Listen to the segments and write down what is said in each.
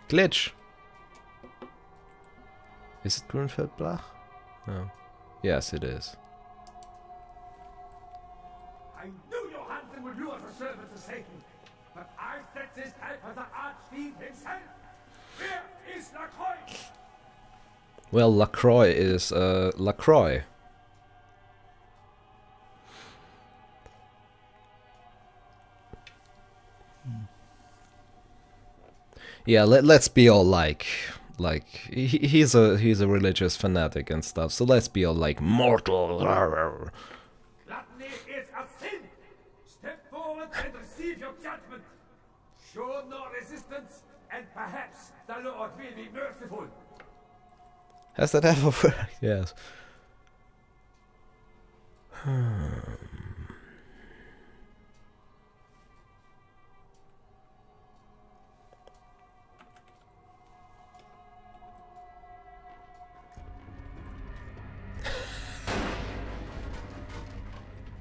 Glitch! Is it Grünfeld Bach? No. Yes, it is. I knew Johansen would lure the servant to Satan, but I set this type as the archfiend himself. Where is Lacroix? Well, Lacroix is Lacroix. Yeah, let's be all like he's a religious fanatic and stuff. So let's be all like mortal. Gluttony is a sin. Step forward and receive your judgment. Show no resistance, and perhaps the Lord will be merciful. Has that ever worked? Yes.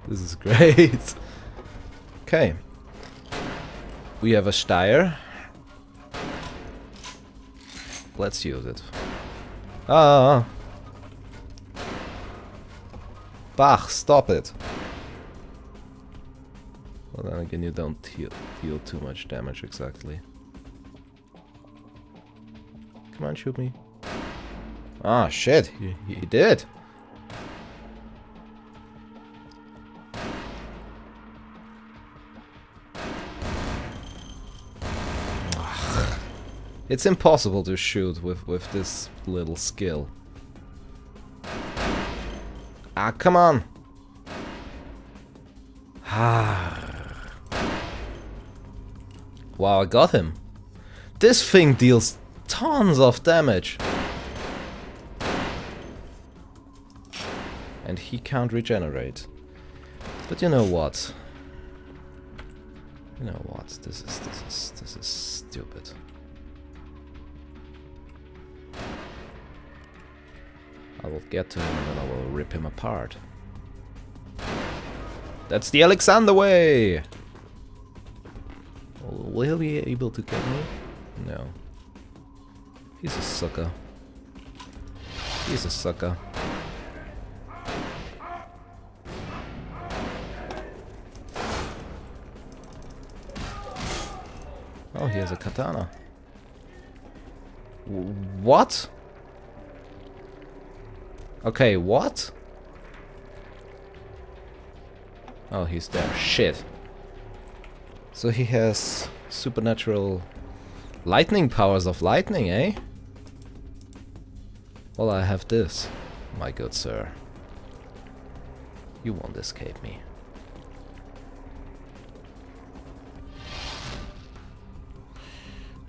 This is great. Okay. We have a Steyr. Let's use it. Ah! Bach, stop it! Well, then again, you don't deal too much damage exactly. Come on, shoot me. Ah, shit! He did! It's impossible to shoot with this little skill. Ah, come on! Wow, I got him. This thing deals tons of damage. And he can't regenerate. But you know what? You know what? This is stupid. I will get to him and then I will rip him apart. That's the Alexander way! Will he be able to get me? No. He's a sucker. He's a sucker. Oh, he has a katana. What? Okay, what? Oh, he's there. Shit. So he has supernatural lightning powers of lightning, eh? Well, I have this, my good sir. You won't escape me.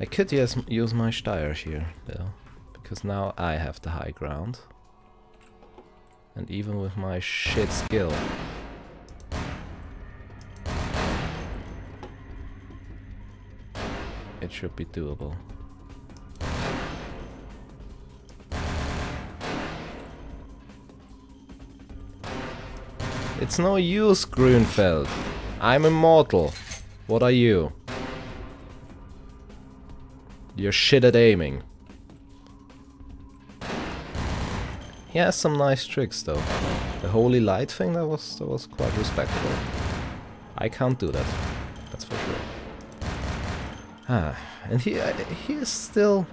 I could use my Steyr here, though, because now I have the high ground. And even with my shit skill, it should be doable. It's no use, Grünfeld. I'm immortal. What are you? You're shit at aiming. He has some nice tricks though. The holy light thing, that was quite respectable. I can't do that. That's for sure. Ah, and he is still.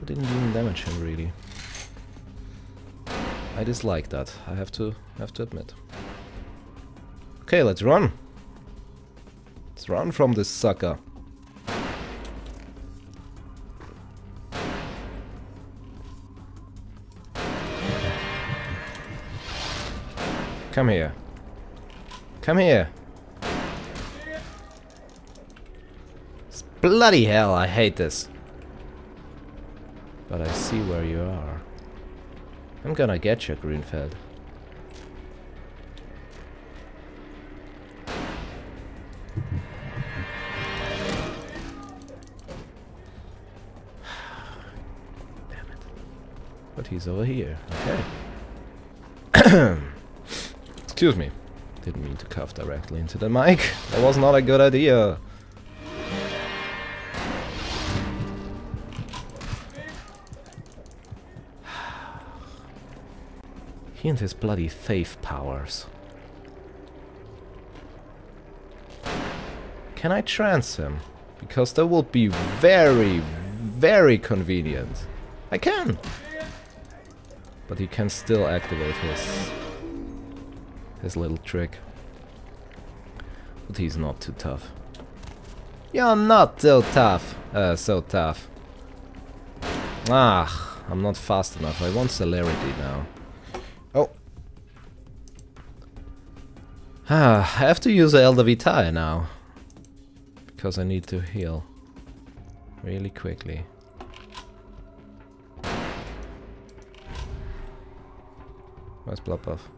I didn't even damage him really. I dislike that. I have to admit. Okay, let's run. Let's run from this sucker. Come here. Come here. Bloody hell, I hate this. But I see where you are. I'm gonna get you, Grünfeld. Damn it. But he's over here. Okay. Excuse me. Didn't mean to cough directly into the mic. That was not a good idea. He and his bloody faith powers. Can I trance him? Because that will be very, very convenient. I can! But he can still activate his little trick. But he's not too tough. You're not so tough. So tough. Ah, I'm not fast enough. I want celerity now. Oh. Ah, I have to use Elder Vitae now. Because I need to heal. Really quickly. Where's Blood Buff?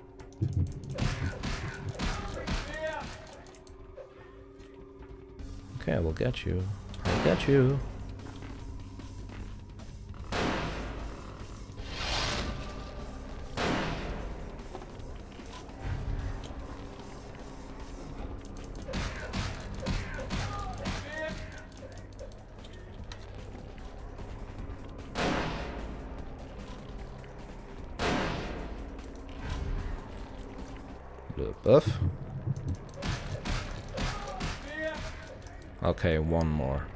Okay, I will get you. I'll get you. Blue buff. Okay, one more.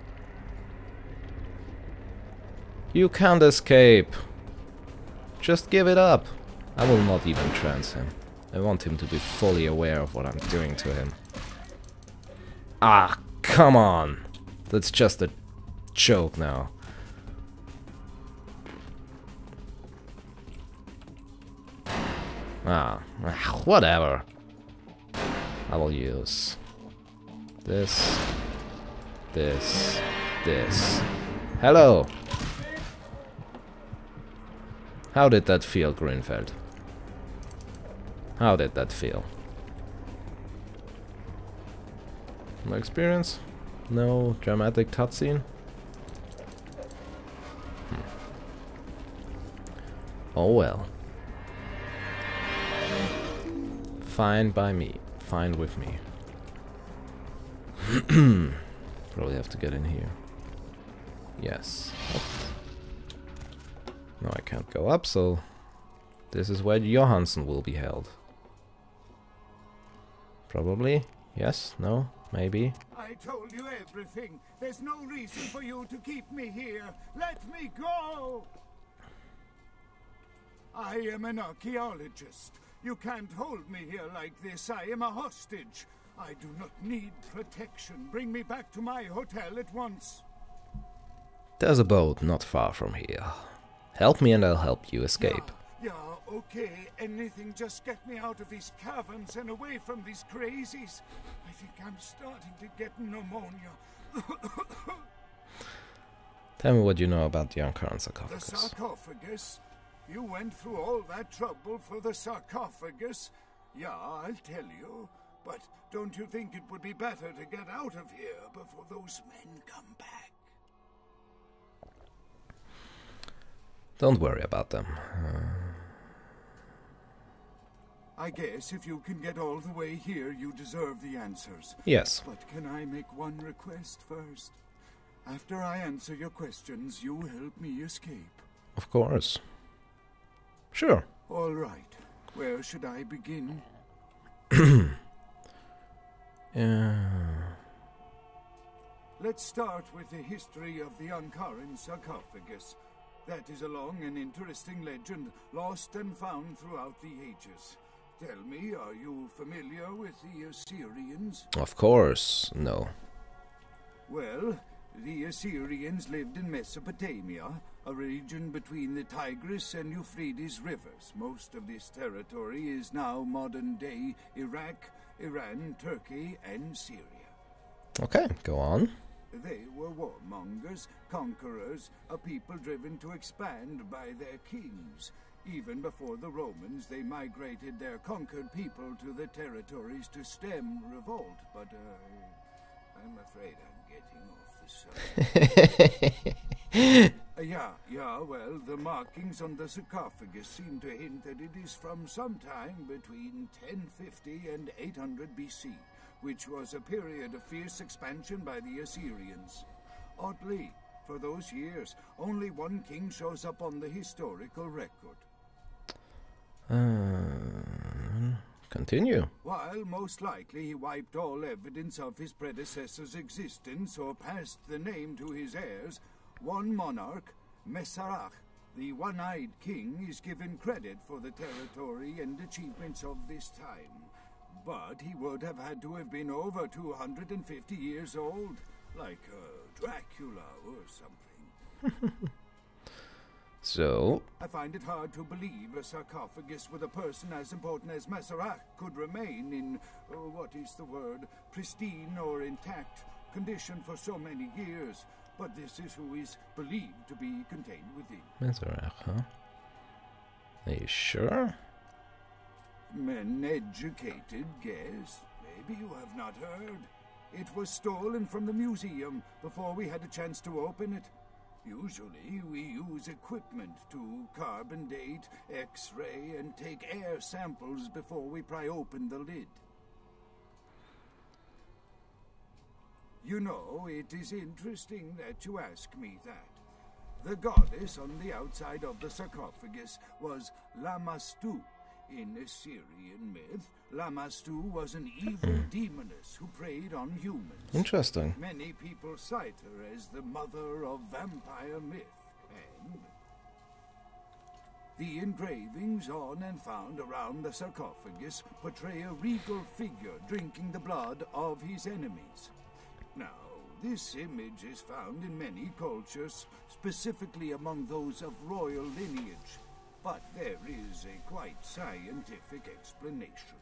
You can't escape. Just give it up. I will not even trance him. I want him to be fully aware of what I'm doing to him. Ah, come on. That's just a joke now. Ah, whatever. I will use this. This. Hello! How did that feel, Grünfeld? How did that feel? No experience? No dramatic cutscene? Oh well. Fine by me. Fine with me. Probably have to get in here. Yes. No, I can't go up, so this is where Johansen will be held. Probably. Yes? No? Maybe? I told you everything. There's no reason for you to keep me here. Let me go! I am an archaeologist. You can't hold me here like this. I am a hostage. I do not need protection. Bring me back to my hotel at once. There's a boat not far from here. Help me and I'll help you escape. Yeah, okay. Anything, just get me out of these caverns and away from these crazies. I think I'm starting to get pneumonia. Tell me what you know about the Ankara sarcophagus. The sarcophagus? You went through all that trouble for the sarcophagus? Yeah, I'll tell you. But don't you think it would be better to get out of here before those men come back? Don't worry about them. I guess if you can get all the way here, you deserve the answers. Yes. But can I make one request first? After I answer your questions, you help me escape. Of course. Sure. All right. Where should I begin? Let's start with the history of the Ankaran sarcophagus. That is a long and interesting legend, lost and found throughout the ages. Tell me, are you familiar with the Assyrians? Of course, no. Well, the Assyrians lived in Mesopotamia, a region between the Tigris and Euphrates rivers. Most of this territory is now modern-day Iraq, Iran, Turkey, and Syria. Okay, go on. They were warmongers, conquerors, a people driven to expand by their kings. Even before the Romans, they migrated their conquered people to the territories to stem revolt. But I'm afraid I'm getting off the subject. Well, the markings on the sarcophagus seem to hint that it is from sometime between 1050 and 800 BC, which was a period of fierce expansion by the Assyrians. Oddly, for those years, only one king shows up on the historical record. Continue. While most likely he wiped all evidence of his predecessor's existence or passed the name to his heirs, one monarch, Masquerade, the one-eyed king, is given credit for the territory and achievements of this time. But he would have had to have been over 250 years old, like Dracula or something. So, I find it hard to believe a sarcophagus with a person as important as Masquerade could remain in, what is the word, pristine or intact condition for so many years. But this is who is believed to be contained within. Masquerade, huh? Are you sure? An educated guess. Maybe you have not heard. It was stolen from the museum before we had a chance to open it. Usually we use equipment to carbon date, X-ray, and take air samples before we pry open the lid. You know, it is interesting that you ask me that. The goddess on the outside of the sarcophagus was Lamastu. In Assyrian myth, Lamastu was an evil demoness who preyed on humans. Interesting. Many people cite her as the mother of vampire myth, and the engravings on and found around the sarcophagus portray a regal figure drinking the blood of his enemies. Now, this image is found in many cultures, specifically among those of royal lineage. But there is a quite scientific explanation.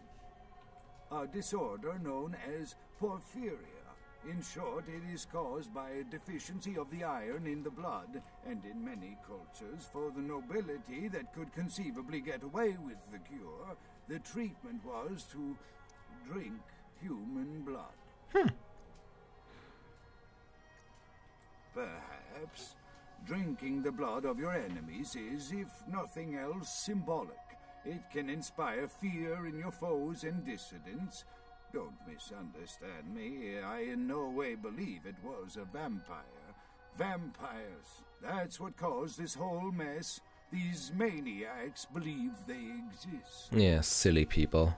A disorder known as porphyria. In short, it is caused by a deficiency of the iron in the blood, and in many cultures, for the nobility that could conceivably get away with the cure, the treatment was to drink human blood. Perhaps drinking the blood of your enemies is, if nothing else, symbolic. It can inspire fear in your foes and dissidents. Don't misunderstand me. I in no way believe it was a vampire. Vampires. That's what caused this whole mess. These maniacs believe they exist. Yeah, silly people.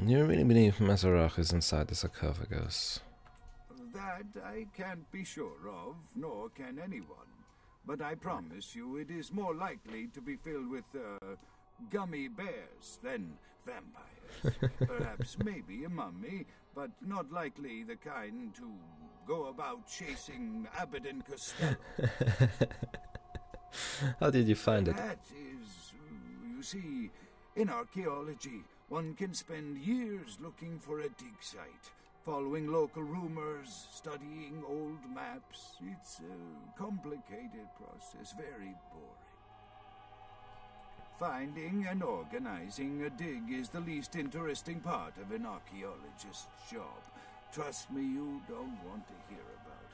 You really believe Masquerade is inside the sarcophagus? That I can't be sure of, nor can anyone. But I promise you it is more likely to be filled with, gummy bears than vampires. Perhaps maybe a mummy, but not likely the kind to go about chasing Abbott and Costello. How did you find it? That is, you see, in archaeology, one can spend years looking for a dig site. Following local rumors, studying old maps. It's a complicated process, very boring. Finding and organizing a dig is the least interesting part of an archaeologist's job. Trust me, you don't want to hear about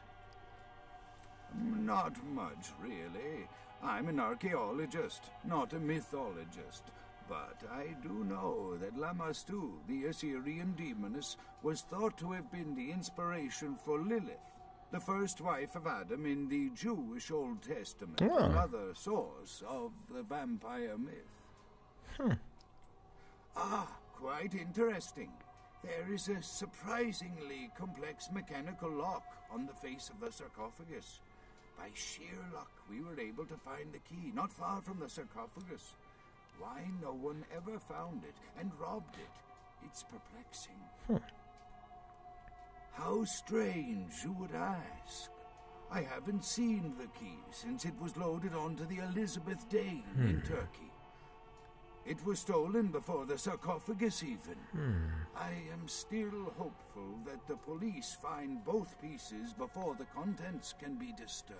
it. Not much, really. I'm an archaeologist, not a mythologist. But I do know that Lamastu, the Assyrian demoness, was thought to have been the inspiration for Lilith, the first wife of Adam in the Jewish Old Testament, another source of the vampire myth. Ah, quite interesting. There is a surprisingly complex mechanical lock on the face of the sarcophagus. By sheer luck, we were able to find the key not far from the sarcophagus. Why no one ever found it and robbed it? It's perplexing. How strange, you would ask. I haven't seen the key since it was loaded onto the Elizabeth Dane in Turkey. It was stolen before the sarcophagus even. I am still hopeful that the police find both pieces before the contents can be disturbed.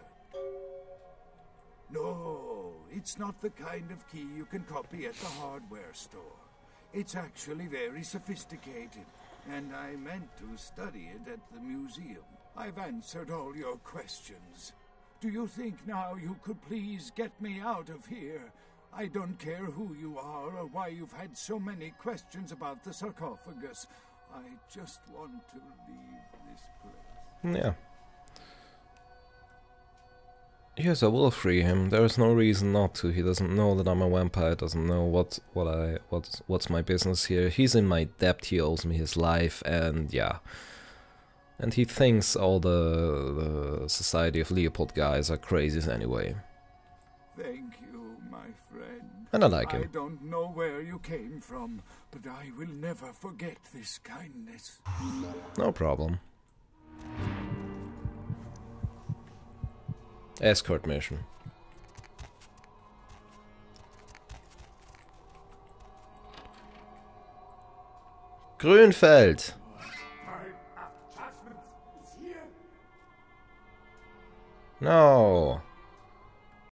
No, it's not the kind of key you can copy at the hardware store. It's actually very sophisticated, and I meant to study it at the museum. I've answered all your questions. Do you think now you could please get me out of here? I don't care who you are or why you've had so many questions about the sarcophagus. I just want to leave this place. Yeah. Yes, I will free him. There is no reason not to. He doesn't know that I'm a vampire. Doesn't know what's my business here. He's in my debt. He owes me his life, and yeah. And he thinks all the Society of Leopold guys are crazies anyway. Thank you, my friend. And I like him. I don't know where you came from, but I will never forget this kindness. No problem. Escort mission. Grünfeld! No!